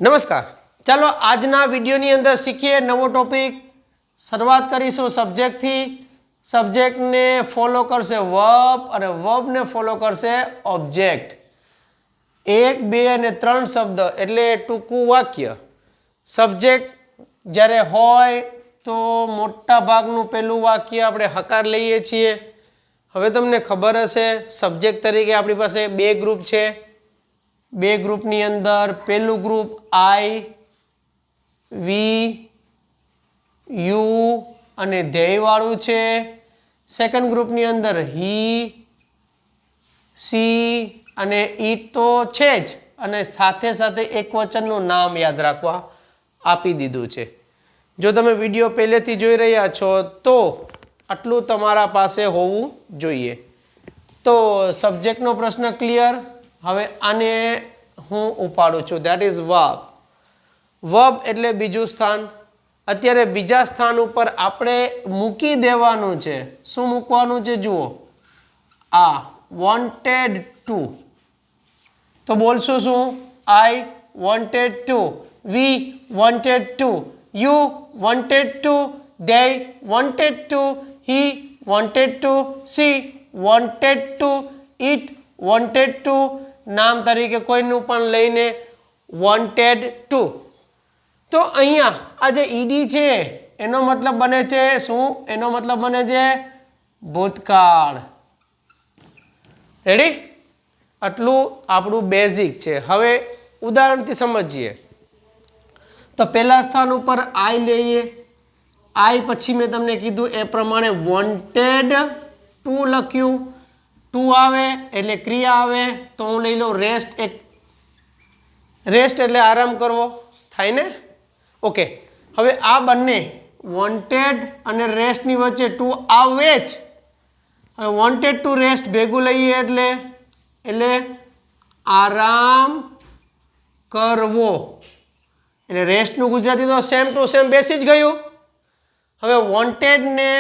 नमस्कार। चलो आजना विडियोनी अंदर शीखीए नवो टॉपिक। शुरुआत करीशुं सब्जेक्ट थी। सब्जेक्ट ने फॉलो करशे वर्ब और वर्ब ने फॉलो करशे ऑब्जेक्ट। एक बे अने त्रण शब्द एटले टूंकू वाक्य। सब्जेक्ट ज्यारे होय तो मोटा भागनुं पहेलुं वाक्य आपणे हकार लईए छीए। हवे तमने खबर हशे सब्जेक्ट तरीके आपणी पासे बे ग्रुप छे। बे ग्रुपनी अंदर पहेलुं ग्रुप आई वी यू अने धेयवाळुं छे। सेकंड ग्रुपनी अंदर ही सी अने इट तो छे ज अने साथे साथे एक वचननुं नाम याद राखवा आपी दीधुं छे। जो तमे विडियो पहेलेथी जोई रह्या छो तो आटलुं तमारा पासे होवुं जोईए। तो सब्जेक्टनो प्रश्न क्लियर। हवे आने हूँ उपाड़ू छूं देट इज वर्ब। वर्ब एटले बीजું स्थान। अत्यारे बीजा स्थान उपर आपणे मूकी देवानुं छे। शुं मूकवानुं छे जुओ आ वॉन्टेड टू। तो बोलशुं शुं I wanted to, we wanted to, you wanted to, they wanted to, he wanted to, she wanted to, it wanted to। नाम तरीके कोईनुं पण लईने wanted to। तो अहींया आ जे ईडी छे एनो मतलब बने छे शुं? एनो मतलब बने छे भूतकाळ। रेडी? आटलुं आपणुं बेसिक छे। हवे उदाहरणथी समजीए। तो पहेला स्थान उपर आई लईए। आई पछी मैं तमने कीधुं ए प्रमाणे वॉन्टेड टू लख्युं। टू आवे एटले क्रिया आवे तो हूँ लई लઉં रेस्ट। एक रेस्ट एटले आराम करवो थाय ने। ओके, हवे आ बंने वॉन्टेड अने रेस्ट नी वच्चे टू आवे ज। हवे वॉन्टेड टू रेस्ट भेगुं लईए एटले आराम करवो। एटले रेस्टनुं गुजराती तो सेम टू सेम बेसी ज गयुं। हवे वॉन्टेड ने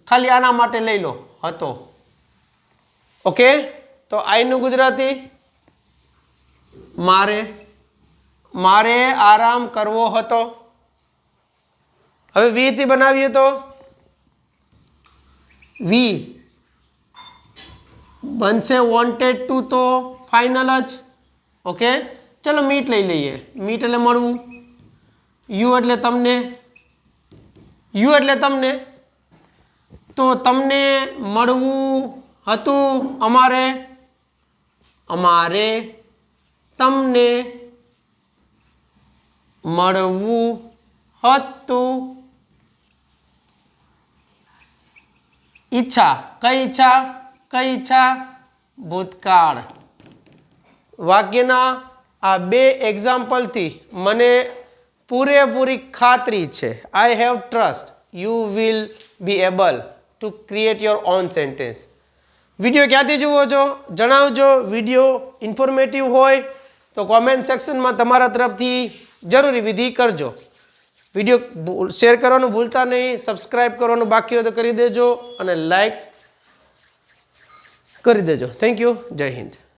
खाली आना माटे लई लो हतो। ओके, तो आई नु गुजराती मारे। मारे आराम करवो हतो। हवे वी थी बनावीए तो वी बनशे वॉन्टेड टू तो फाइनल ज। ओके, चलो मीट लई लईए। मीट एटले मळवुं। यू एटले तमने। यू एटले तमने तो तमने मळवुं हतुं अमारे। अमारे तमने मळवुं हतुं। इच्छा कई इच्छा? कई इच्छा? भूतकाळ। वाक्यना आ बे एक्जाम्पल थी मने पूरेपूरी खातरी छे I have trust you will be able to create your own sentence. Video क्यांथी जुओ छो जणावजो। विडियो इन्फॉर्मेटिव होय तो कॉमेंट सेक्शन में तमारा तरफथी जरूरी विधि करजो। विडियो शेर करवानुं भूलता नहीं। सब्सक्राइब करवानुं बाकी हो तो करी देजो अने लाइक करी देजो। Thank you. जय हिंद।